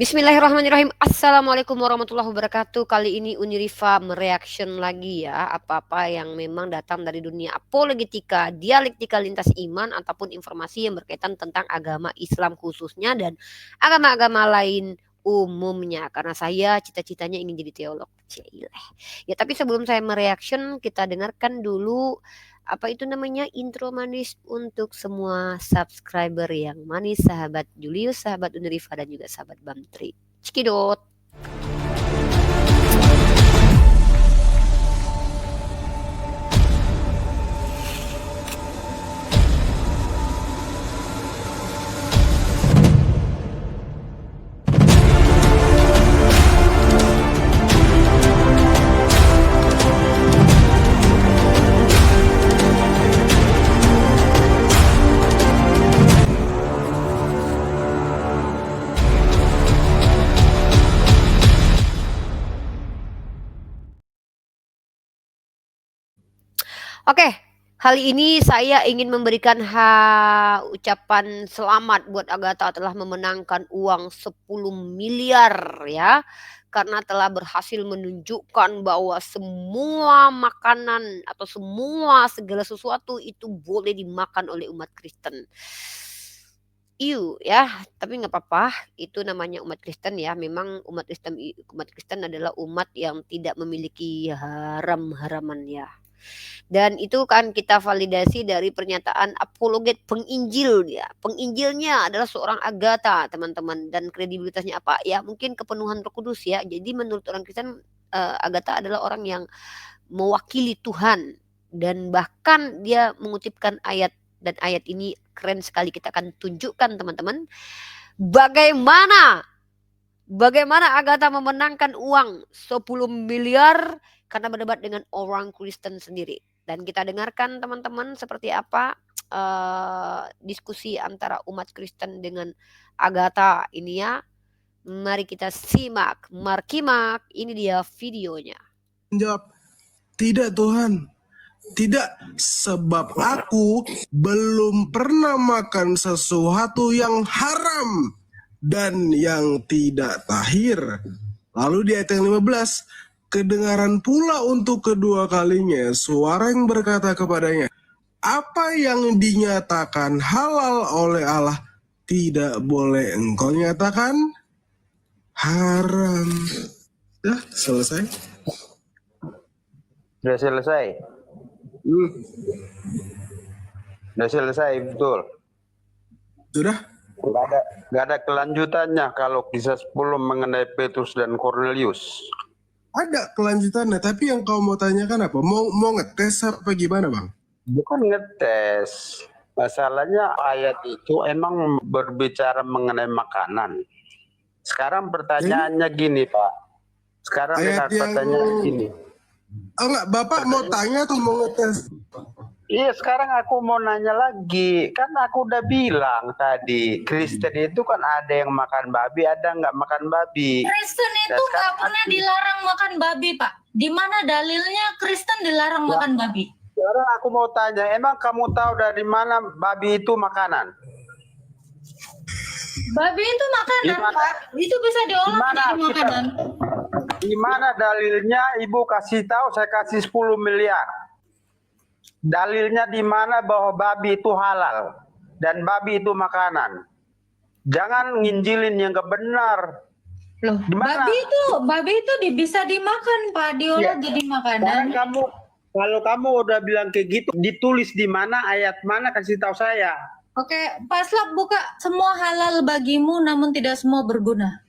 Bismillahirrahmanirrahim. Assalamualaikum warahmatullahi wabarakatuh. Kali ini Uniriva mereaction lagi ya, apa-apa yang memang datang dari dunia apologetika, dialektika lintas iman ataupun informasi yang berkaitan tentang agama Islam khususnya dan agama-agama lain umumnya. Karena saya cita-citanya ingin jadi teolog. Cile. Ya, tapi sebelum saya mereaction, kita dengarkan dulu apa itu namanya intro manis untuk semua subscriber yang manis, sahabat Julius, sahabat Uniriva dan juga sahabat Bamtri. Cikidot. Oke, kali ini saya ingin memberikan ucapan selamat buat Agatha telah memenangkan uang 10 miliar ya. Karena telah berhasil menunjukkan bahwa semua makanan atau semua segala sesuatu itu boleh dimakan oleh umat Kristen. Ya, tapi nggak apa-apa. Itu namanya umat Kristen ya. Memang umat Kristen adalah umat yang tidak memiliki haram-haraman ya. Dan itu kan kita validasi dari pernyataan apologet penginjil ya. Penginjilnya adalah seorang Agatha, teman-teman. Dan kredibilitasnya apa? Ya mungkin kepenuhan Roh Kudus ya. Jadi menurut orang Kristen Agatha adalah orang yang mewakili Tuhan dan bahkan dia mengutipkan ayat dan ayat ini keren sekali, kita akan tunjukkan teman-teman bagaimana Agatha memenangkan uang 10 miliar karena berdebat dengan orang Kristen sendiri. Dan kita dengarkan teman-teman seperti apa diskusi antara umat Kristen dengan Agatha ini ya. Mari kita simak, markimak, ini dia videonya. Jawab, tidak Tuhan, tidak, sebab aku belum pernah makan sesuatu yang haram dan yang tidak tahir. Lalu di ayat yang 15, kedengaran pula untuk kedua kalinya suara yang berkata kepadanya, apa yang dinyatakan halal oleh Allah tidak boleh engkau nyatakan haram. Dah selesai. Sudah selesai. Sudah selesai, betul. Sudah? Nggak ada kelanjutannya kalau kisah 10 mengenai Petrus dan Cornelius. Ada kelanjutannya, tapi yang kau mau tanyakan apa? Mau ngetes apa gimana, Bang? Bukan ngetes. Masalahnya ayat itu emang berbicara mengenai makanan. Sekarang pertanyaannya gini, Pak. Sekarang Ayat yang... pertanyaan gini. Oh enggak, Bapak mau tanya atau mau ngetes? Iya, sekarang aku mau nanya lagi. Kan aku udah bilang tadi, Kristen itu kan ada yang makan babi, ada nggak makan babi. Kristen itu nggak pernah dilarang makan babi, Pak. Di mana dalilnya Kristen dilarang makan babi? Sekarang aku mau tanya, emang kamu tahu dari mana babi itu makanan? Babi itu makanan, Pak. Itu bisa diolah menjadi makanan. Di mana dalilnya Ibu kasih tahu, saya kasih 10 miliar. Dalilnya di mana bahwa babi itu halal dan babi itu makanan. Jangan nginjilin yang kebenar. Loh, babi itu bisa dimakan, Pak, diolah jadi makanan. Kalau kamu udah bilang kayak gitu, ditulis di mana, ayat mana, kasih tahu saya. Oke, Pak Slap buka, semua halal bagimu namun tidak semua berguna.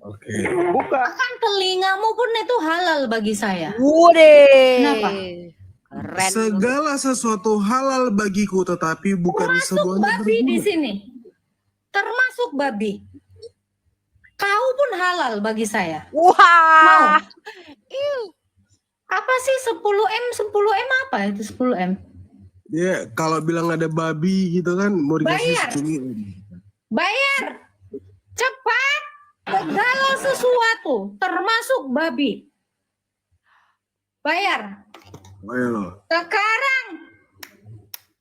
Oke. Buka. Kan telingamu pun itu halal bagi saya. Wude. Kenapa? Keren. Segala sesuatu halal bagiku, tetapi bukan semuanya babi berguna. di sini. Termasuk babi. Kau pun halal bagi saya. Wah. Apa sih 10M? 10M apa itu 10M? Ya, kalau bilang ada babi gitu kan mau dikasih 10 M. Bayar. Cepat. Segala sesuatu termasuk babi. Bayar. Ayo loh. Sekarang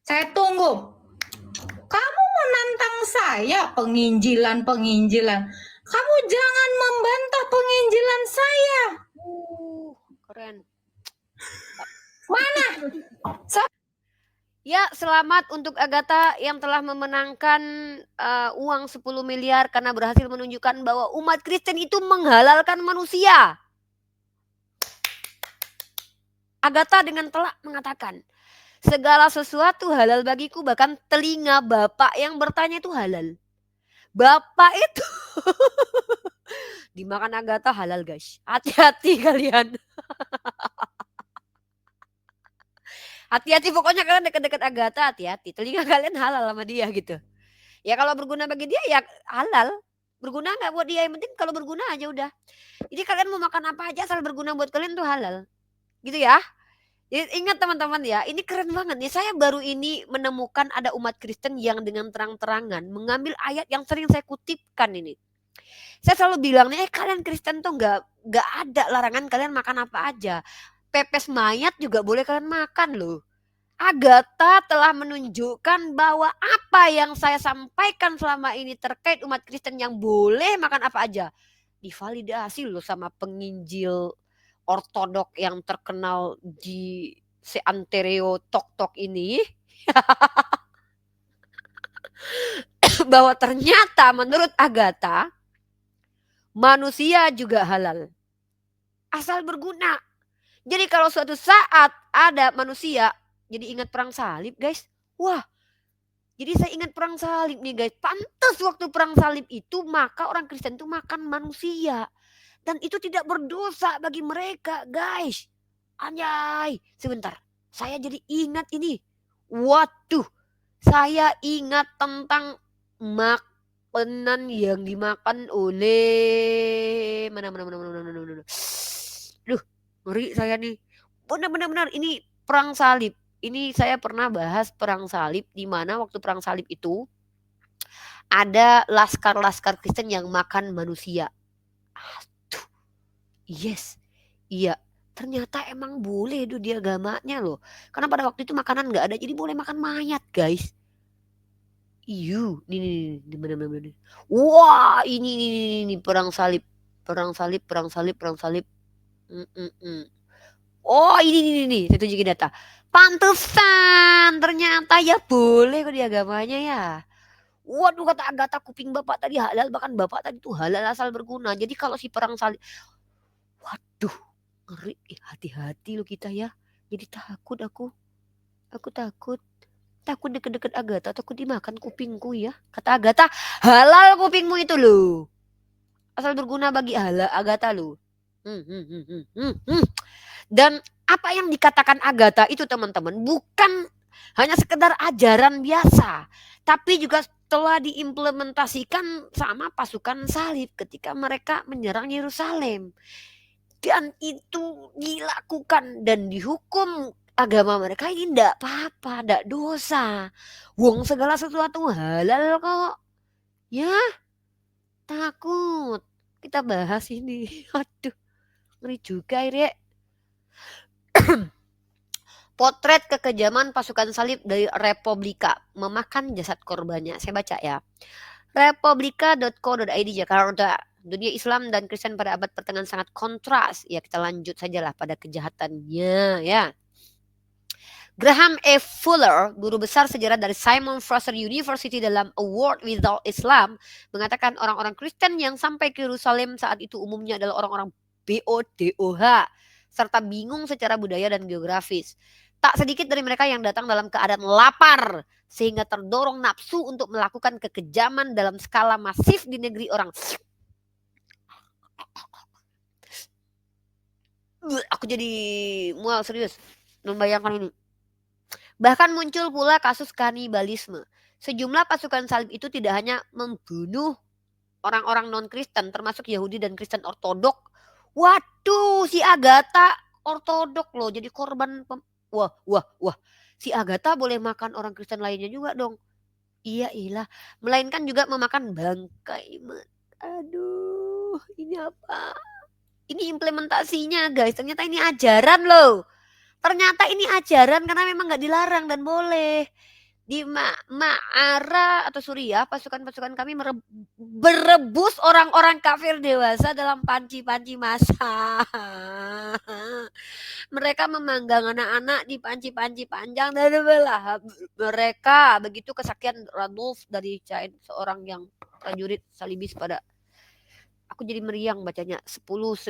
saya tunggu. Kamu menantang saya penginjilan. Kamu jangan membantah penginjilan saya. Keren. Mana? Ya, selamat untuk Agatha yang telah memenangkan uang 10 miliar karena berhasil menunjukkan bahwa umat Kristen itu menghalalkan manusia. Agatha dengan telak mengatakan, segala sesuatu halal bagiku, bahkan telinga bapak yang bertanya itu halal. Bapak itu dimakan Agatha halal, guys. Hati-hati kalian. Hati-hati, pokoknya kalian deket-deket Agatha, hati-hati. Telinga kalian halal sama dia gitu. Ya kalau berguna bagi dia ya halal. Berguna nggak buat dia, yang penting kalau berguna aja udah. Jadi kalian mau makan apa aja asal berguna buat kalian tuh halal. Gitu ya. Jadi ingat teman-teman ya, ini keren banget nih. Saya baru ini menemukan ada umat Kristen yang dengan terang-terangan mengambil ayat yang sering saya kutipkan ini. Saya selalu bilang nih, kalian Kristen tuh nggak ada larangan kalian makan apa aja. Pepes mayat juga boleh kalian makan loh. Agatha telah menunjukkan bahwa apa yang saya sampaikan selama ini terkait umat Kristen yang boleh makan apa aja divalidasi loh sama penginjil ortodok yang terkenal di seantero tok-tok ini. Bahwa ternyata menurut Agatha manusia juga halal asal berguna. Jadi kalau suatu saat ada manusia, jadi ingat perang salib guys. Wah, jadi saya ingat perang salib nih guys. Pantas waktu perang salib itu maka orang Kristen itu makan manusia. Dan itu tidak berdosa bagi mereka guys. Anjay, sebentar. Saya jadi ingat ini. Waduh, saya ingat tentang makanan yang dimakan oleh mana. Duh, ngeri saya nih. Benar ini perang salib. Ini saya pernah bahas perang salib di mana waktu perang salib itu ada laskar-laskar Kristen yang makan manusia. Aduh. Yes. Iya. Ternyata emang boleh tuh di agamanya loh. Karena pada waktu itu makanan nggak ada, jadi boleh makan mayat guys. Nih, mana. Wah, ini perang salib. Perang salib. Oh, ini saya tunjukin data. Pantesan, ternyata ya boleh kok di agamanya ya. Waduh, kata Agatha, kuping bapak tadi halal, bahkan bapak tadi tuh halal asal berguna. Jadi kalau si perang salib, waduh, ngeri. Hati-hati lo kita ya. Jadi takut aku takut deket-deket Agatha, takut dimakan kupingku ya. Kata Agatha, halal kupingmu itu loh, asal berguna bagi Agatha loh. Dan apa yang dikatakan Agatha itu teman-teman bukan hanya sekedar ajaran biasa, tapi juga telah diimplementasikan sama pasukan salib ketika mereka menyerang Yerusalem. Dan itu dilakukan dan dihukum agama mereka ini ndak apa-apa, ndak dosa. Wong segala sesuatu halal kok. Ya, takut. Kita bahas ini. Aduh, ngeri juga Rek. Potret kekejaman pasukan salib dari Republika memakan jasad korbannya. Saya baca ya. Republika.co.id Jakarta. Dunia Islam dan Kristen pada abad pertengahan sangat kontras. Ya kita lanjut sajalah pada kejahatannya ya. Graham E. Fuller, guru besar sejarah dari Simon Fraser University dalam A World Without Islam, mengatakan orang-orang Kristen yang sampai ke Yerusalem saat itu umumnya adalah orang-orang BODOH, serta bingung secara budaya dan geografis. Tak sedikit dari mereka yang datang dalam keadaan lapar, sehingga terdorong nafsu untuk melakukan kekejaman dalam skala masif di negeri orang. Aku jadi mual serius membayangkan ini. Bahkan muncul pula kasus kanibalisme. Sejumlah pasukan salib itu tidak hanya membunuh orang-orang non-Kristen, termasuk Yahudi dan Kristen ortodok. Waduh, si Agatha ortodok loh, jadi korban. Wah. Si Agatha boleh makan orang Kristen lainnya juga dong. Iya, melainkan juga memakan bangkai. Aduh, ini apa? Ini implementasinya guys, ternyata ini ajaran loh. Ternyata ini ajaran karena memang gak dilarang dan boleh. Di Ma'ara atau Suriah, pasukan-pasukan kami berebus orang-orang kafir dewasa dalam panci-panci massa. Mereka memanggang anak-anak di panci-panci panjang dan belah. Mereka begitu kesakian Radulf dari Cain, seorang yang prajurit salibis pada. Aku jadi meriang bacanya. 1098.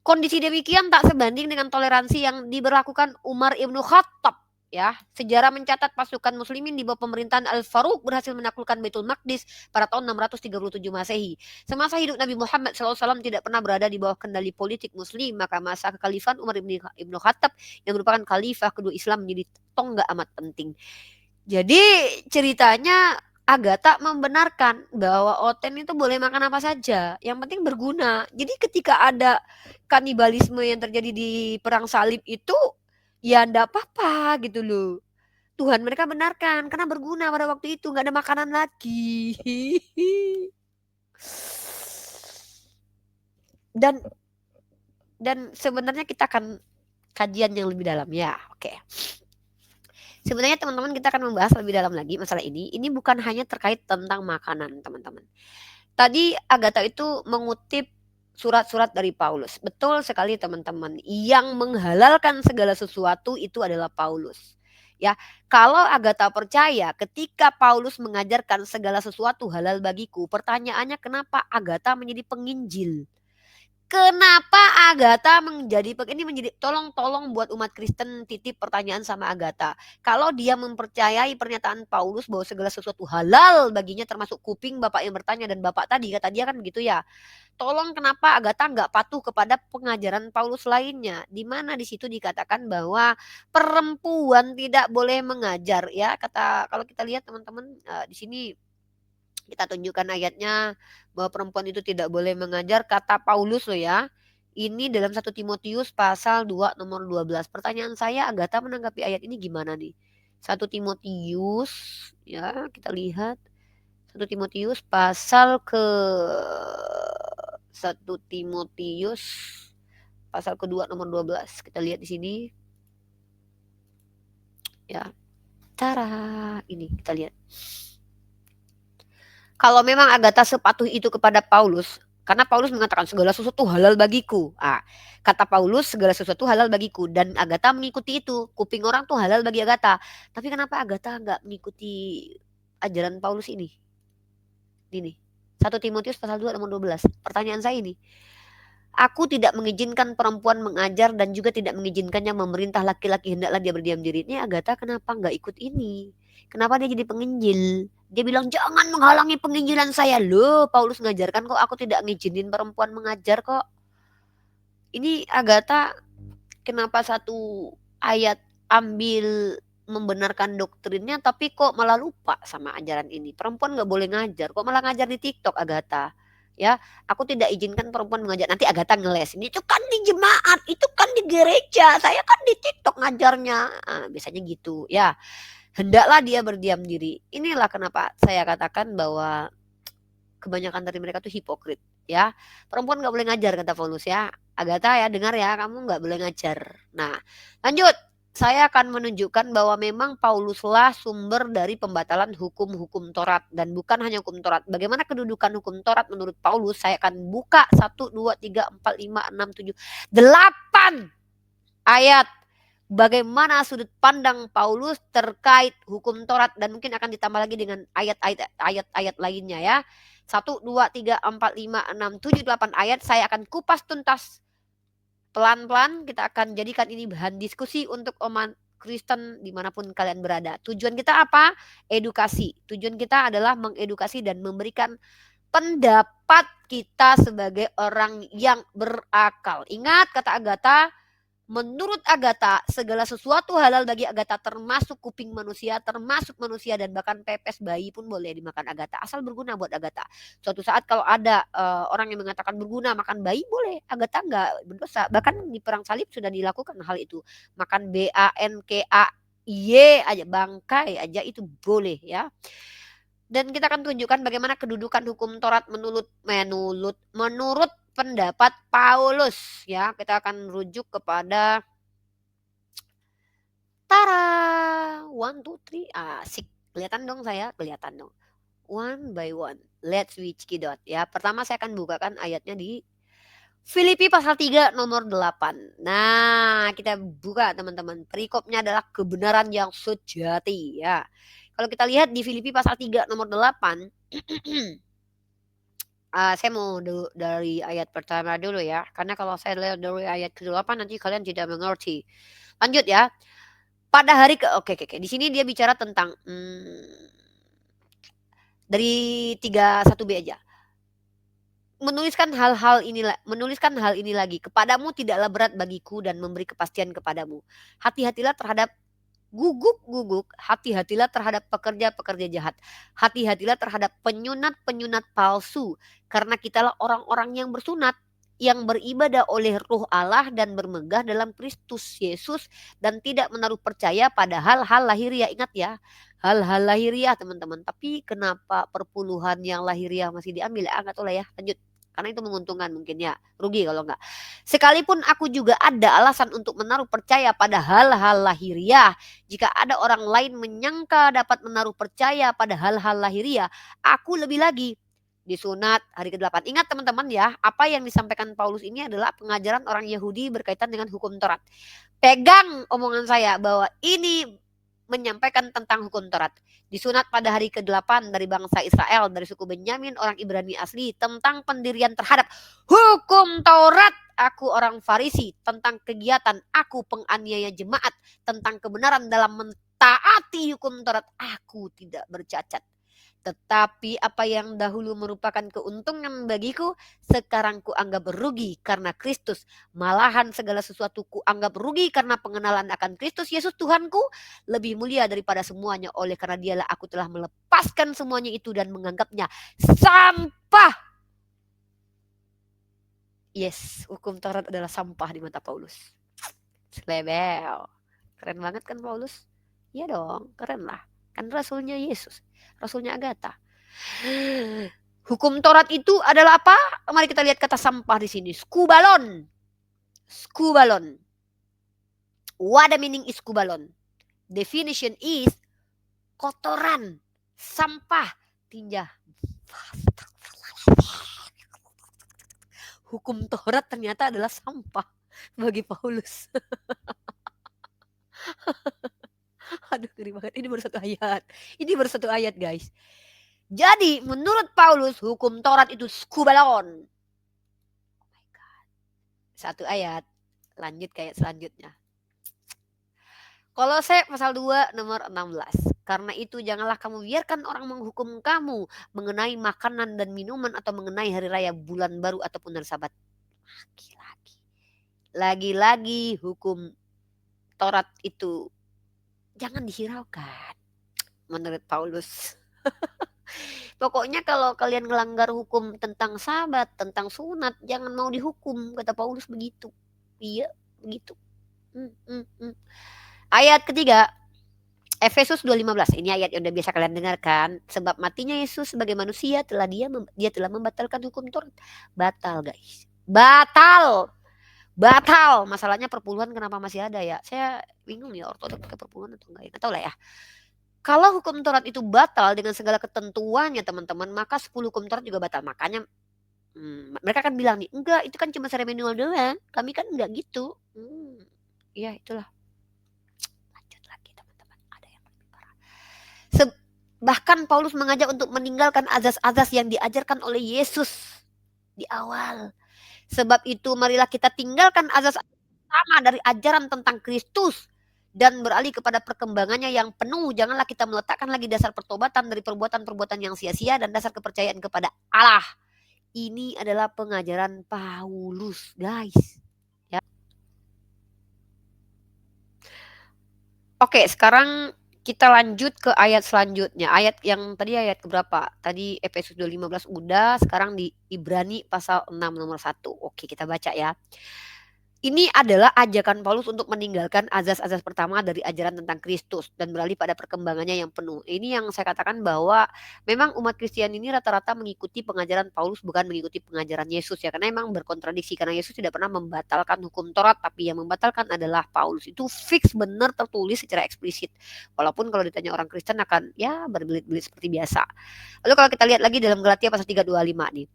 Kondisi demikian tak sebanding dengan toleransi yang diberlakukan Umar Ibnu Khattab. Ya, sejarah mencatat pasukan muslimin di bawah pemerintahan Al-Faruq berhasil menaklukkan Baitul Maqdis pada tahun 637 Masehi. Semasa hidup Nabi Muhammad SAW tidak pernah berada di bawah kendali politik muslim, maka masa kekhalifahan Umar Ibnu Khattab yang merupakan khalifah kedua Islam menjadi tonggak amat penting. Jadi ceritanya Agatha membenarkan bahwa Oten itu boleh makan apa saja, yang penting berguna. Jadi ketika ada kanibalisme yang terjadi di perang salib itu, ya ndak apa-apa gitu loh. Tuhan mereka benarkan karena berguna pada waktu itu, nggak ada makanan lagi. Dan sebenarnya kita akan kajian yang lebih dalam ya. Oke. Sebenarnya teman-teman kita akan membahas lebih dalam lagi masalah ini. Ini bukan hanya terkait tentang makanan, teman-teman. Tadi Agatha itu mengutip surat-surat dari Paulus. Betul sekali teman-teman. Yang menghalalkan segala sesuatu itu adalah Paulus. Ya, kalau Agatha percaya ketika Paulus mengajarkan segala sesuatu halal bagiku, pertanyaannya kenapa Agatha menjadi penginjil? Kenapa Agatha ini menjadi tolong buat umat Kristen titip pertanyaan sama Agatha. Kalau dia mempercayai pernyataan Paulus bahwa segala sesuatu halal baginya termasuk kuping bapak yang bertanya dan bapak tadi kata dia kan begitu ya. Tolong kenapa Agatha nggak patuh kepada pengajaran Paulus lainnya? Di mana di situ dikatakan bahwa perempuan tidak boleh mengajar ya. Kalau kita lihat teman-teman di sini kita tunjukkan ayatnya bahwa perempuan itu tidak boleh mengajar kata Paulus loh ya. Ini dalam 1 Timotius pasal 2 nomor 12. Pertanyaan saya Agatha menanggapi ayat ini gimana nih? 1 Timotius ya kita lihat 1 Timotius pasal ke 1 Timotius pasal kedua nomor 12. Kita lihat di sini. Ya. Cara ini kita lihat. Kalau memang Agatha sepatuh itu kepada Paulus, karena Paulus mengatakan segala sesuatu halal bagiku. Kata Paulus segala sesuatu halal bagiku dan Agatha mengikuti itu. Kuping orang tuh halal bagi Agatha. Tapi kenapa Agatha nggak mengikuti ajaran Paulus ini? Ini 1 Timotius pasal 2 nomor 12. Pertanyaan saya ini. Aku tidak mengizinkan perempuan mengajar dan juga tidak mengizinkannya memerintah laki-laki, hendaklah dia berdiam diri. Ini Agatha kenapa nggak ikut ini? Kenapa dia jadi penginjil? Dia bilang jangan menghalangi penginjilan saya. Loh, Paulus mengajarkan kok, aku tidak ngizinin perempuan mengajar kok. Ini Agatha kenapa satu ayat ambil membenarkan doktrinnya tapi kok malah lupa sama ajaran ini. Perempuan nggak boleh ngajar, kok malah ngajar di TikTok Agatha. Ya, aku tidak izinkan perempuan mengajar. Nanti Agatha ngeles. Ini itu kan di jemaat, itu kan di gereja. Saya kan di TikTok ngajarnya. Biasanya gitu, ya. Hendaklah dia berdiam diri. Inilah kenapa saya katakan bahwa kebanyakan dari mereka tuh hipokrit, ya. Perempuan nggak boleh ngajar kata Paulus ya. Agatha ya dengar ya, kamu nggak boleh ngajar. Nah, lanjut. Saya akan menunjukkan bahwa memang Pauluslah sumber dari pembatalan hukum-hukum Taurat dan bukan hanya hukum Taurat. Bagaimana kedudukan hukum Taurat menurut Paulus? Saya akan buka 1, 2, 3, 4, 5, 6, 7, 8 ayat. Bagaimana sudut pandang Paulus terkait hukum Taurat dan mungkin akan ditambah lagi dengan ayat-ayat lainnya ya. 1, 2, 3, 4, 5, 6, 7, 8 ayat saya akan kupas tuntas. Pelan-pelan kita akan jadikan ini bahan diskusi untuk umat Kristen dimanapun kalian berada. Tujuan kita apa? Edukasi. Tujuan kita adalah mengedukasi dan memberikan pendapat kita sebagai orang yang berakal. Ingat kata Agatha, menurut Agatha segala sesuatu halal bagi Agatha termasuk kuping manusia, termasuk manusia dan bahkan pepes bayi pun boleh dimakan Agatha asal berguna buat Agatha. Suatu saat kalau ada orang yang mengatakan berguna makan bayi boleh, Agatha nggak berdosa. Bahkan di perang salib sudah dilakukan hal itu. Makan BANKAY aja, bangkai aja itu boleh ya. Dan kita akan tunjukkan bagaimana kedudukan hukum Taurat menurut pendapat Paulus ya. Kita akan rujuk kepada Tara! 1, 2, 3. Asik. Kelihatan dong saya? Kelihatan dong. One by one. Let's wikidot ya. Pertama saya akan bukakan ayatnya di Filipi pasal 3 nomor 8. Nah, kita buka teman-teman. Perikopnya adalah kebenaran yang sejati ya. Kalau kita lihat di Filipi pasal 3 nomor 8, saya mau dari ayat pertama dulu ya. Karena kalau saya lihat dari ayat ke-8 nanti kalian tidak mengerti. Lanjut ya. Pada hari oke. Di sini dia bicara tentang dari 31b aja. Menuliskan hal ini lagi. Kepadamu tidaklah berat bagiku dan memberi kepastian kepadamu. Hati-hatilah terhadap guguk-guguk, hati-hatilah terhadap pekerja-pekerja jahat. Hati-hatilah terhadap penyunat-penyunat palsu. Karena kitalah orang-orang yang bersunat, yang beribadah oleh Roh Allah dan bermegah dalam Kristus Yesus dan tidak menaruh percaya pada hal-hal lahiriah. Ingat ya, hal-hal lahiriah teman-teman. Tapi kenapa perpuluhan yang lahiriah masih diambil? Enggak tahu lah ya, lanjut. Karena itu menguntungkan mungkin ya, rugi kalau enggak. Sekalipun aku juga ada alasan untuk menaruh percaya pada hal-hal lahiriah. Jika ada orang lain menyangka dapat menaruh percaya pada hal-hal lahiriah, aku lebih lagi. Disunat hari ke-8. Ingat teman-teman ya, apa yang disampaikan Paulus ini adalah pengajaran orang Yahudi berkaitan dengan hukum Taurat. Pegang omongan saya bahwa ini menyampaikan tentang hukum Taurat. Disunat pada hari ke-8 dari bangsa Israel, dari suku Benyamin, orang Ibrani asli, tentang pendirian terhadap hukum Taurat. Aku orang Farisi, tentang kegiatan aku penganiaya jemaat, tentang kebenaran dalam mentaati hukum Taurat, aku tidak bercacat. Tetapi apa yang dahulu merupakan keuntungan bagiku, sekarang kuanggap rugi karena Kristus. Malahan segala sesuatu kuanggap rugi karena pengenalan akan Kristus Yesus Tuhanku lebih mulia daripada semuanya. Oleh karena dialah aku telah melepaskan semuanya itu dan menganggapnya sampah. Yes, hukum Taurat adalah sampah di mata Paulus. Selebel. Keren banget kan Paulus? Iya dong, keren lah. Kan rasulnya Yesus, rasulnya Agatha. Hukum Taurat itu adalah apa? Mari kita lihat kata sampah di sini. Skubalon. Skubalon. What the meaning is skubalon? Definition is kotoran, sampah, tinja. Hukum Taurat ternyata adalah sampah bagi Paulus. Aduh, ngeri banget. Ini baru satu ayat. Ini baru satu ayat, guys. Jadi, menurut Paulus, hukum Taurat itu skubalon. Oh my God. Satu ayat. Lanjut ke ayat selanjutnya. Kolose pasal 2 nomor 16. Karena itu janganlah kamu biarkan orang menghukum kamu mengenai makanan dan minuman atau mengenai hari raya, bulan baru ataupun hari Sabat. Lagi-lagi hukum Taurat itu jangan dihiraukan menurut Paulus. Pokoknya kalau kalian melanggar hukum tentang Sabat, tentang sunat, jangan mau dihukum, kata Paulus begitu. Iya, begitu. Ayat ketiga, Efesus 2:15. Ini ayat yang udah biasa kalian dengarkan. Sebab matinya Yesus sebagai manusia dia telah membatalkan hukum Taurat. Batal, guys. Batal. Masalahnya perpuluhan kenapa masih ada ya? Saya bingung ya, ortodoks pakai perpuluhan atau enggak ya? Nggak tahu lah ya. Kalau hukum Taurat itu batal dengan segala ketentuannya teman-teman, maka 10 hukum Taurat juga batal. Makanya mereka kan bilang nih, enggak itu kan cuma seremonial doang. Kami kan enggak gitu. Ya itulah. Lanjut lagi teman-teman, ada yang lebih parah. Bahkan Paulus mengajak untuk meninggalkan azas-azas yang diajarkan oleh Yesus di awal. Sebab itu marilah kita tinggalkan azas sama dari ajaran tentang Kristus dan beralih kepada perkembangannya yang penuh. Janganlah kita meletakkan lagi dasar pertobatan dari perbuatan-perbuatan yang sia-sia dan dasar kepercayaan kepada Allah. Ini adalah pengajaran Paulus, guys. Ya. Oke, sekarang kita lanjut ke ayat selanjutnya. Ayat yang tadi ayat keberapa? Tadi Efesus 2:15 udah, sekarang di Ibrani pasal 6 nomor 1. Oke, kita baca ya. Ini adalah ajakan Paulus untuk meninggalkan azas-azas pertama dari ajaran tentang Kristus dan beralih pada perkembangannya yang penuh. Ini yang saya katakan bahwa memang umat Kristiani ini rata-rata mengikuti pengajaran Paulus bukan mengikuti pengajaran Yesus ya, karena memang berkontradiksi karena Yesus tidak pernah membatalkan hukum Taurat, tapi yang membatalkan adalah Paulus. Itu fix benar tertulis secara eksplisit. Walaupun kalau ditanya orang Kristen akan ya berbelit-belit seperti biasa. Lalu kalau kita lihat lagi dalam Galatia pasal 3:25 nih.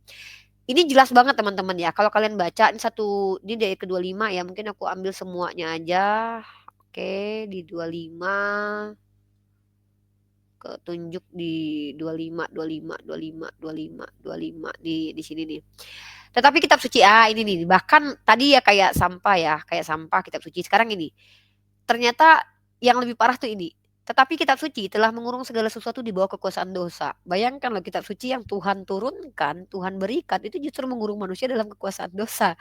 Ini jelas banget teman-teman ya, kalau kalian baca ini dari ke-25 ya, mungkin aku ambil semuanya aja. Oke, di 25 ketunjuk di 25 25 25 25 25 di sini nih. Tetapi kitab suci ini nih, bahkan tadi ya kayak sampah kitab suci. Sekarang ini. Ternyata yang lebih parah tuh ini. Tetapi kitab suci telah mengurung segala sesuatu di bawah kekuasaan dosa. Bayangkan loh, kitab suci yang Tuhan turunkan, Tuhan berikan, itu justru mengurung manusia dalam kekuasaan dosa.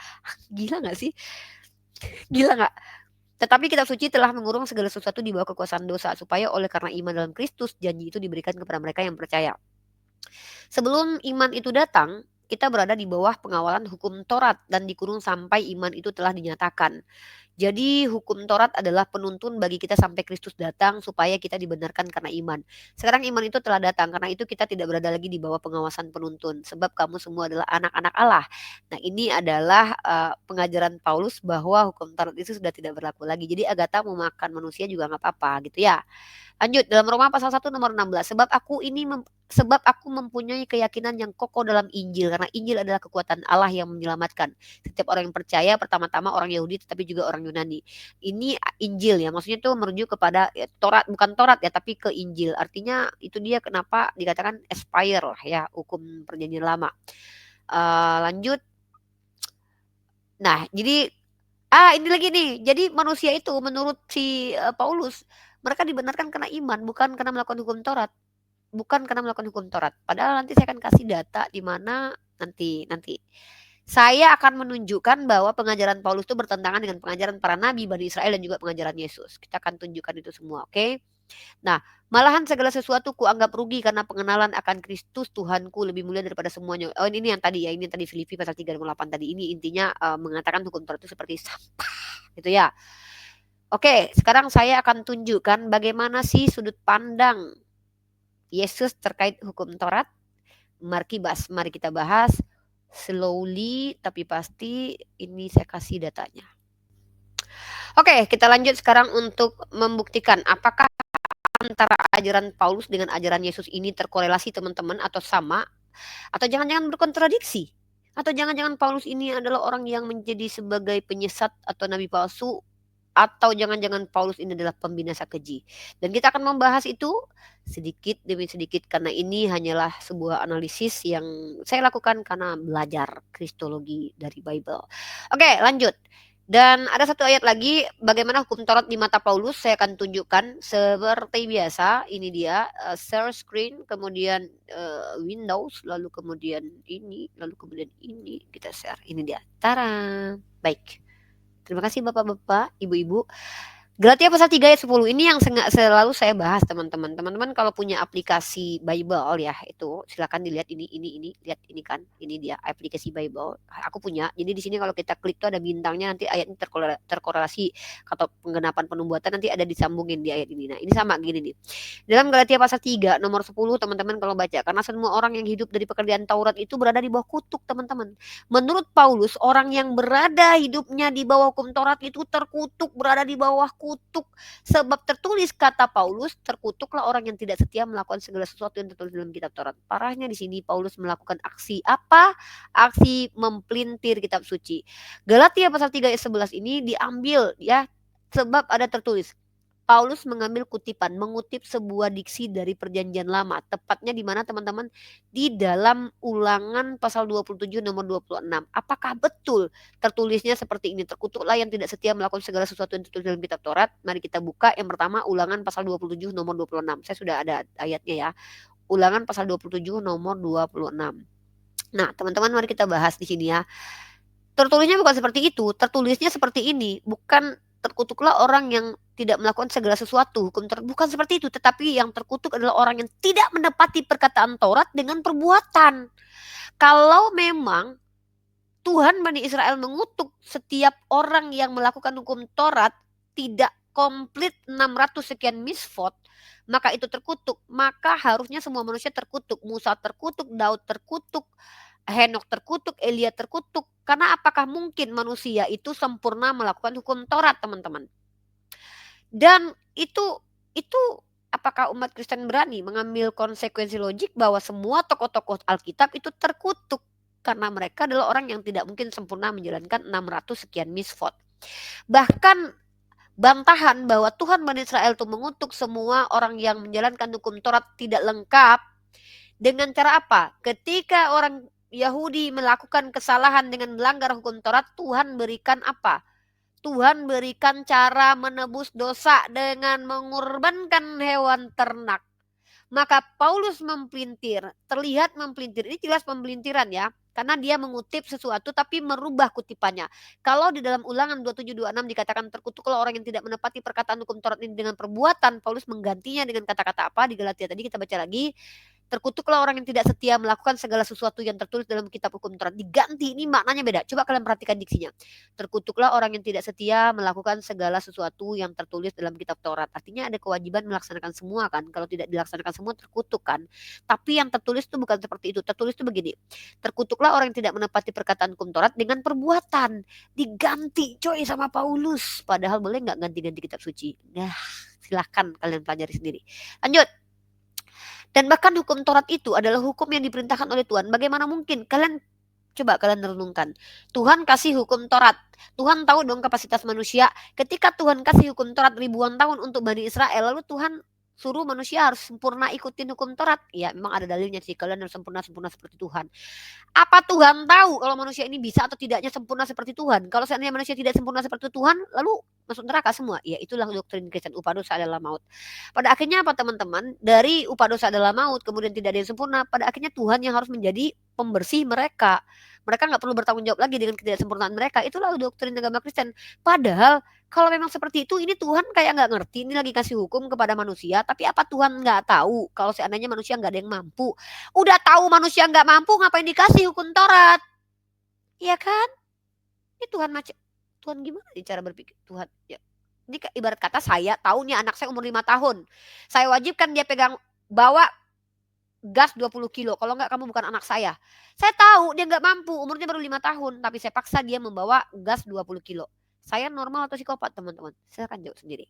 Gila gak sih? Gila gak? Tetapi kitab suci telah mengurung segala sesuatu di bawah kekuasaan dosa, supaya oleh karena iman dalam Kristus, janji itu diberikan kepada mereka yang percaya. Sebelum iman itu datang, kita berada di bawah pengawalan hukum Taurat dan dikurung sampai iman itu telah dinyatakan. Jadi hukum Taurat adalah penuntun bagi kita sampai Kristus datang supaya kita dibenarkan karena iman. Sekarang iman itu telah datang, karena itu kita tidak berada lagi di bawah pengawasan penuntun. Sebab kamu semua adalah anak-anak Allah. Nah ini adalah pengajaran Paulus bahwa hukum Taurat itu sudah tidak berlaku lagi. Jadi Agatha mau makan manusia juga nggak apa-apa gitu ya. Lanjut dalam Roma pasal 1 nomor 16. Sebab aku mempunyai keyakinan yang kokoh dalam Injil, karena Injil adalah kekuatan Allah yang menyelamatkan setiap orang yang percaya, pertama-tama orang Yahudi tetapi juga orang Yunani. Ini Injil ya, maksudnya itu merujuk kepada Taurat, bukan Taurat ya, tapi ke Injil. Artinya itu dia kenapa dikatakan expire lah ya, hukum perjanjian lama. Lanjut. Nah, jadi ini lagi nih. Jadi manusia itu menurut si Paulus, mereka dibenarkan karena iman, bukan karena melakukan hukum Taurat. Bukan karena melakukan hukum Taurat. Padahal nanti saya akan kasih data di mana nanti. Saya akan menunjukkan bahwa pengajaran Paulus itu bertentangan dengan pengajaran para nabi, Bani Israel dan juga pengajaran Yesus. Kita akan tunjukkan itu semua, oke? Nah, malahan segala sesuatu kuanggap rugi karena pengenalan akan Kristus Tuhanku lebih mulia daripada semuanya. Oh, ini yang tadi ya, ini tadi Filipi pasal 3:8 tadi. Ini intinya mengatakan hukum Taurat itu seperti sampah, gitu ya. Oke, sekarang saya akan tunjukkan bagaimana sih sudut pandang Yesus terkait hukum Taurat. Mari kita bahas slowly tapi pasti. Ini saya kasih datanya. Oke, kita lanjut sekarang untuk membuktikan apakah antara ajaran Paulus dengan ajaran Yesus ini terkorelasi teman-teman, atau sama, atau jangan-jangan berkontradiksi, atau jangan-jangan Paulus ini adalah orang yang menjadi sebagai penyesat atau nabi palsu, atau jangan-jangan Paulus ini adalah pembinasa keji. Dan kita akan membahas itu sedikit demi sedikit, karena ini hanyalah sebuah analisis yang saya lakukan karena belajar kristologi dari Bible. Oke, lanjut. Dan ada satu ayat lagi bagaimana hukum Taurat di mata Paulus. Saya akan tunjukkan seperti biasa. Ini dia share screen, kemudian Windows, lalu kemudian ini, lalu kemudian ini, kita share. Ini dia. Tara. Baik. Terima kasih Bapak-bapak, Ibu-ibu. Galatia pasal 3 ayat 10 ini yang selalu saya bahas teman-teman. Teman-teman kalau punya aplikasi Bible ya, itu silakan dilihat ini lihat ini kan. Ini dia aplikasi Bible. Aku punya. Jadi di sini kalau kita klik tuh ada bintangnya, nanti ayatnya terkorelasi atau penggenapan penubuatan nanti ada disambungin di ayat ini. Nah, ini sama gini nih. Dalam Galatia pasal 3 nomor 10 teman-teman kalau baca, karena semua orang yang hidup dari pekerjaan Taurat itu berada di bawah kutuk, teman-teman. Menurut Paulus, orang yang berada hidupnya di bawah hukum Taurat itu terkutuk, berada di bawah kutuk. Sebab tertulis kata Paulus, terkutuklah orang yang tidak setia melakukan segala sesuatu yang tertulis dalam kitab Taurat. Parahnya di sini Paulus melakukan aksi apa? Aksi mempelintir kitab suci. Galatia pasal 3 ayat 11 ini diambil ya, sebab ada tertulis. Paulus mengambil kutipan, mengutip sebuah diksi dari perjanjian lama. Tepatnya di mana teman-teman? Di dalam Ulangan pasal 27 nomor 26. Apakah betul tertulisnya seperti ini? Terkutuklah yang tidak setia melakukan segala sesuatu yang tertulis dalam kitab Taurat. Mari kita buka yang pertama Ulangan pasal 27 nomor 26. Saya sudah ada ayatnya ya. Ulangan pasal 27 nomor 26. Nah, teman-teman mari kita bahas di sini ya. Tertulisnya bukan seperti itu, tertulisnya seperti ini, bukan terkutuklah orang yang tidak melakukan segala sesuatu. Hukum Taurat bukan seperti itu, tetapi yang terkutuk adalah orang yang tidak menepati perkataan Taurat dengan perbuatan. Kalau memang Tuhan Bani Israel mengutuk setiap orang yang melakukan hukum Taurat tidak komplit 600 sekian misfot, maka itu terkutuk. Maka harusnya semua manusia terkutuk. Musa terkutuk, Daud terkutuk, Henok terkutuk, Elia terkutuk. Karena apakah mungkin manusia itu sempurna melakukan hukum Taurat, teman-teman? Dan itu apakah umat Kristen berani mengambil konsekuensi logik bahwa semua tokoh-tokoh Alkitab itu terkutuk karena mereka adalah orang yang tidak mungkin sempurna menjalankan 600 sekian misfot. Bahkan bantahan bahwa Tuhan Bani Israel itu mengutuk semua orang yang menjalankan hukum Taurat tidak lengkap dengan cara apa? Ketika orang Yahudi melakukan kesalahan dengan melanggar hukum Taurat, Tuhan berikan apa? Tuhan berikan cara menebus dosa dengan mengorbankan hewan ternak. Maka Paulus mempelintir, terlihat mempelintir. Ini jelas pembelintiran ya. Karena dia mengutip sesuatu tapi merubah kutipannya. Kalau di dalam Ulangan 27-26 dikatakan terkutuklah orang yang tidak menepati perkataan hukum Taurat ini dengan perbuatan, Paulus menggantinya dengan kata-kata apa di Galatia tadi kita baca lagi. Terkutuklah orang yang tidak setia melakukan segala sesuatu yang tertulis dalam kitab hukum Taurat. Diganti, ini maknanya beda. Coba kalian perhatikan diksinya. Terkutuklah orang yang tidak setia melakukan segala sesuatu yang tertulis dalam kitab Taurat. Artinya ada kewajiban melaksanakan semua kan. Kalau tidak dilaksanakan semua terkutuk kan. Tapi yang tertulis itu bukan seperti itu. Tertulis itu begini. Terkutuklah orang yang tidak menepati perkataan hukum Taurat dengan perbuatan. Diganti coy sama Paulus. Padahal boleh nggak ganti-ganti kitab suci? Nah, silahkan kalian pelajari sendiri. Lanjut. Dan bahkan hukum Taurat itu adalah hukum yang diperintahkan oleh Tuhan. Bagaimana mungkin? Coba kalian renungkan. Tuhan kasih hukum Taurat. Tuhan tahu dong kapasitas manusia. Ketika Tuhan kasih hukum Taurat ribuan tahun untuk Bani Israel, lalu Tuhan suruh manusia harus sempurna ikutin hukum Taurat. Ya memang ada dalilnya sih. Kalian harus sempurna seperti Tuhan. Apa Tuhan tahu kalau manusia ini bisa atau tidaknya sempurna seperti Tuhan? Kalau seandainya manusia tidak sempurna seperti Tuhan, lalu masuk neraka semua. Ya itulah doktrin Kristen, upah dosa adalah maut. Pada akhirnya apa teman-teman? Dari upah dosa adalah maut, kemudian tidak ada yang sempurna. Pada akhirnya Tuhan yang harus menjadi pembersih mereka. Mereka nggak perlu bertanggung jawab lagi dengan ketidaksempurnaan mereka. Itulah doktrin agama Kristen. Padahal kalau memang seperti itu, ini Tuhan kayak nggak ngerti. Ini lagi kasih hukum kepada manusia. Tapi apa Tuhan nggak tahu kalau seandainya manusia nggak ada yang mampu? Udah tahu manusia nggak mampu, ngapain dikasih hukum Taurat? Iya kan? Ini Tuhan gimana nih cara berpikir Tuhan? Ya. Ini ibarat kata saya tahu nih anak saya umur 5 tahun. Saya wajibkan dia bawa gas 20 kilo. Kalau enggak kamu bukan anak saya. Saya tahu dia nggak mampu, umurnya baru 5 tahun. Tapi saya paksa dia membawa gas 20 kilo. Saya normal atau psikopat teman-teman? Saya akan jawab sendiri.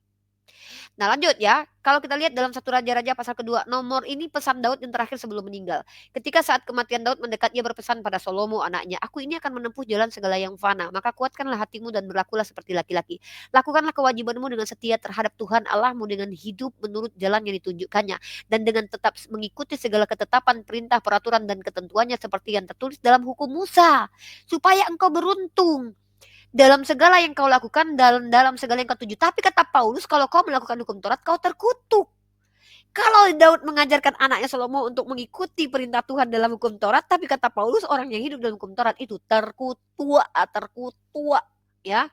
Nah lanjut ya, kalau kita lihat dalam 1 Raja-Raja pasal kedua, nomor ini pesan Daud yang terakhir sebelum meninggal. Ketika saat kematian Daud mendekat, ia berpesan pada Salomo anaknya, aku ini akan menempuh jalan segala yang fana, maka kuatkanlah hatimu dan berlakulah seperti laki-laki. Lakukanlah kewajibanmu dengan setia terhadap Tuhan Allahmu dengan hidup menurut jalan yang ditunjukkannya, dan dengan tetap mengikuti segala ketetapan, perintah, peraturan, dan ketentuannya seperti yang tertulis dalam hukum Musa, supaya engkau beruntung dalam segala yang kau lakukan, dalam segala yang kau tuju. Tapi kata Paulus, kalau kau melakukan hukum Taurat, kau terkutuk. Kalau Daud mengajarkan anaknya Salomo untuk mengikuti perintah Tuhan dalam hukum Taurat, tapi kata Paulus, orang yang hidup dalam hukum Taurat itu terkutuk, ya.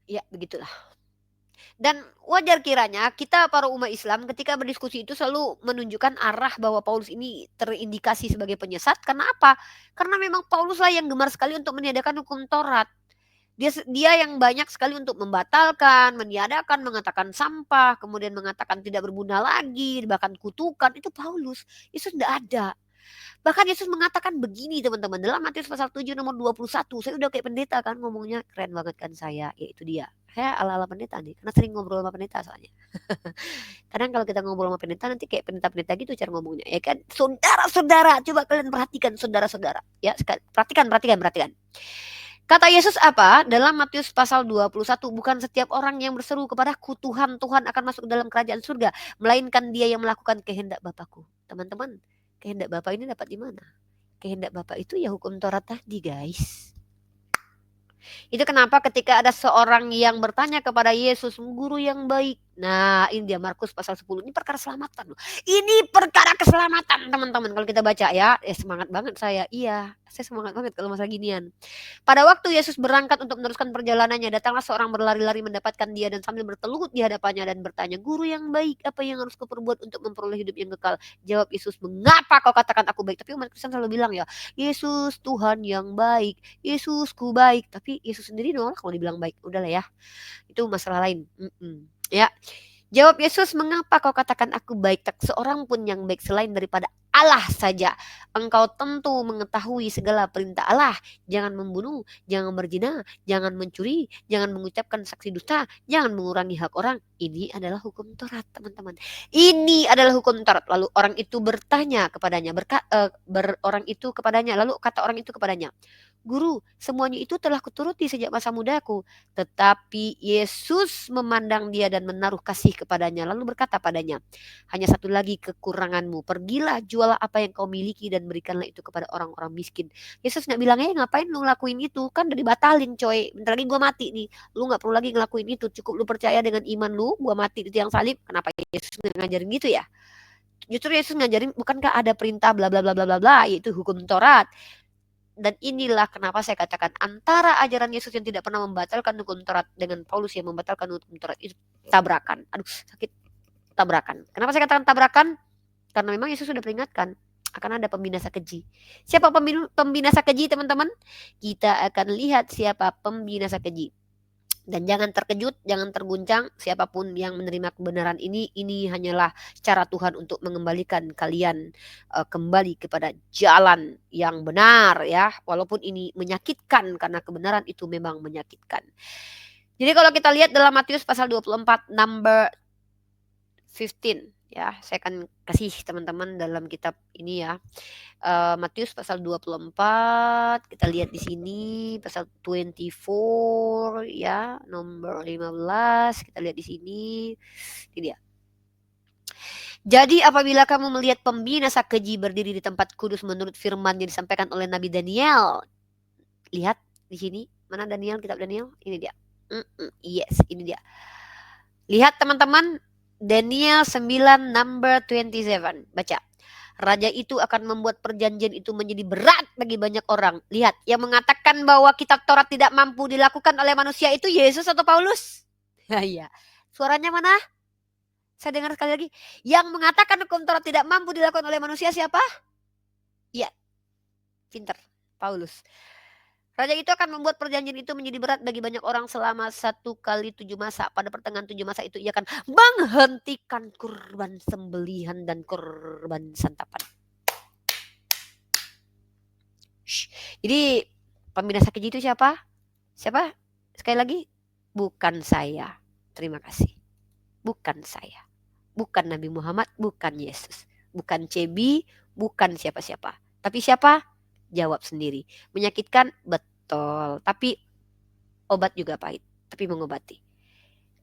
Ya, begitulah. Dan wajar kiranya kita para umat Islam ketika berdiskusi itu selalu menunjukkan arah bahwa Paulus ini terindikasi sebagai penyesat. Karena apa? Karena memang Paulus lah yang gemar sekali untuk meniadakan hukum Taurat. Dia yang banyak sekali untuk membatalkan, meniadakan, mengatakan sampah, kemudian mengatakan tidak berguna lagi, bahkan kutukan. Itu Paulus. Yesus tidak ada. Bahkan Yesus mengatakan begini teman-teman. Dalam Matius pasal 7 nomor 21. Saya udah kayak pendeta kan ngomongnya. Keren banget kan saya. Ya itu dia. Saya ala-ala pendeta nih. Karena sering ngobrol sama pendeta soalnya. Kadang kalau kita ngobrol sama pendeta nanti kayak pendeta-pendeta gitu cara ngomongnya. Ya kan. Saudara-saudara. Coba kalian perhatikan saudara-saudara. Ya perhatikan. Kata Yesus apa? Dalam Matius pasal 21. Bukan setiap orang yang berseru kepadaku Tuhan, Tuhan akan masuk dalam kerajaan surga. Melainkan dia yang melakukan kehendak Bapakku. Teman-teman. Kehendak Bapak ini dapat di mana? Kehendak Bapak itu ya hukum Taurat tadi, guys. Itu kenapa ketika ada seorang yang bertanya kepada Yesus, guru yang baik, Nah, ini dia Markus pasal 10. Ini perkara keselamatan loh. Ini perkara keselamatan, teman-teman. Kalau kita baca ya, semangat banget saya. Iya, saya semangat banget kalau masalah ginian. Pada waktu Yesus berangkat untuk meneruskan perjalanannya, datanglah seorang berlari-lari mendapatkan dia dan sambil bertelut di hadapannya dan bertanya, "Guru yang baik, apa yang harus kuperbuat untuk memperoleh hidup yang kekal?" Jawab Yesus, "Mengapa kau katakan aku baik?" Tapi umat Kristen selalu bilang ya, "Yesus Tuhan yang baik, Yesusku baik." Tapi Yesus sendiri nolak kalau dibilang baik. Udahlah ya, itu masalah lain. Ya, jawab Yesus, "Mengapa kau katakan aku baik? Tak seorang pun yang baik selain daripada Allah saja. Engkau tentu mengetahui segala perintah Allah. Jangan membunuh, jangan berzina, jangan mencuri, jangan mengucapkan saksi dusta, jangan mengurangi hak orang." Ini adalah hukum Taurat, teman-teman. Ini adalah hukum Taurat. Lalu orang itu bertanya kepadanya, lalu kata orang itu kepadanya, "Guru, semuanya itu telah kuturuti sejak masa mudaku." Tetapi Yesus memandang dia dan menaruh kasih kepadanya, lalu berkata padanya, "Hanya satu lagi kekuranganmu. Pergilah, jualah apa yang kau miliki dan berikanlah itu kepada orang-orang miskin." Yesus nggak bilang, ngapain lu ngelakuin itu? Kan udah dibatalin coy. Bentar lagi gua mati nih. Lu nggak perlu lagi ngelakuin itu. Cukup lu percaya dengan iman lu, gua mati di tiang salib. Kenapa Yesus ngajarin gitu ya? Justru Yesus ngajarin, bukankah ada perintah bla bla bla bla bla bla, yaitu hukum Taurat. Dan inilah kenapa saya katakan antara ajaran Yesus yang tidak pernah membatalkan hukum Taurat dengan Paulus yang membatalkan hukum Taurat itu tabrakan. Aduh, sakit, tabrakan. Kenapa saya katakan tabrakan? Karena memang Yesus sudah peringatkan akan ada pembinasa keji. Siapa pembinasa keji, teman-teman? Kita akan lihat siapa pembinasa keji. Dan jangan terkejut, jangan terguncang, siapapun yang menerima kebenaran ini hanyalah cara Tuhan untuk mengembalikan kalian kembali kepada jalan yang benar ya. Walaupun ini menyakitkan karena kebenaran itu memang menyakitkan. Jadi kalau kita lihat dalam Matius pasal 24 number 15 ya, saya akan kasih teman-teman dalam kitab ini ya. Matius pasal 24, kita lihat di sini pasal 24 ya, nomor 15, kita lihat di sini. Ini dia. "Jadi apabila kamu melihat pembinasa keji berdiri di tempat kudus menurut firman yang disampaikan oleh Nabi Daniel." Lihat di sini, mana Daniel, kitab Daniel? Ini dia. Yes, ini dia. Lihat teman-teman, Daniel 9 number 27. Baca. "Raja itu akan membuat perjanjian itu menjadi berat bagi banyak orang." Lihat, yang mengatakan bahwa kitab Taurat tidak mampu dilakukan oleh manusia itu Yesus atau Paulus? Iya. Suaranya mana? Saya dengar sekali lagi. Yang mengatakan hukum Taurat tidak mampu dilakukan oleh manusia siapa? Iya. Pinter. Paulus. "Raja itu akan membuat perjanjian itu menjadi berat bagi banyak orang selama 1 kali 7 masa. Pada pertengahan 7 masa itu ia akan menghentikan kurban sembelihan dan kurban santapan." Jadi pembinasa keji itu siapa? Siapa? Sekali lagi, bukan saya. Terima kasih. Bukan saya. Bukan Nabi Muhammad, bukan Yesus. Bukan Cebi, bukan siapa-siapa. Tapi siapa? Jawab sendiri. Menyakitkan? Betul. Tapi obat juga pahit. Tapi mengobati.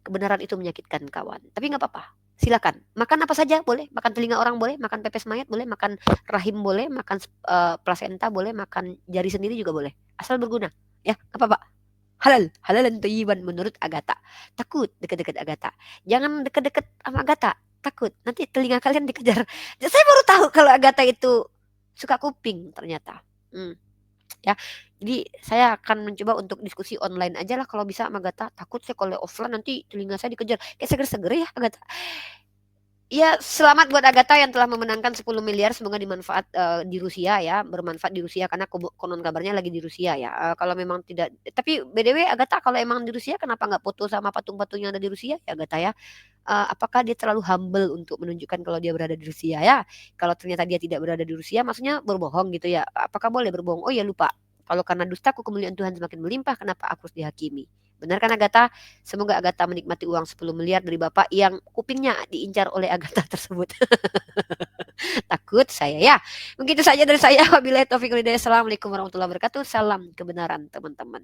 Kebenaran itu menyakitkan kawan. Tapi gak apa-apa. Silakan. Makan apa saja boleh. Makan telinga orang boleh. Makan pepes mayat boleh. Makan rahim boleh. Makan plasenta boleh. Makan jari sendiri juga boleh. Asal berguna. Ya, gak apa-apa. Halal. Halal dan thayyiban menurut Agatha. Takut dekat-dekat Agatha. Jangan dekat-dekat sama Agatha. Takut. Nanti telinga kalian dikejar. Saya baru tahu kalau Agatha itu suka kuping ternyata. Ya, jadi saya akan mencoba untuk diskusi online aja lah kalau bisa sama Agatha. Takut saya kalau offline nanti telinga saya dikejar. Kayak seger-seger ya Agatha. Ya, selamat buat Agatha yang telah memenangkan 10 miliar. Semoga dimanfaat di Rusia ya, bermanfaat di Rusia karena konon kabarnya lagi di Rusia ya. Kalau memang tidak, tapi BTW Agatha kalau emang di Rusia kenapa nggak foto sama patung-patung yang ada di Rusia ya Agatha ya? Apakah dia terlalu humble untuk menunjukkan kalau dia berada di Rusia ya? Kalau ternyata dia tidak berada di Rusia, maksudnya berbohong gitu ya? Apakah boleh berbohong? Oh ya lupa. Kalau karena dustaku kemuliaan Tuhan semakin melimpah, kenapa aku harus dihakimi? Benar kan Agatha? Semoga Agatha menikmati uang 10 miliar dari Bapak yang kupingnya diincar oleh Agatha tersebut. Takut saya ya. Begitu saja dari saya. Wabillahi taufiq wal hidayah. Assalamualaikum warahmatullahi wabarakatuh. Salam kebenaran teman-teman.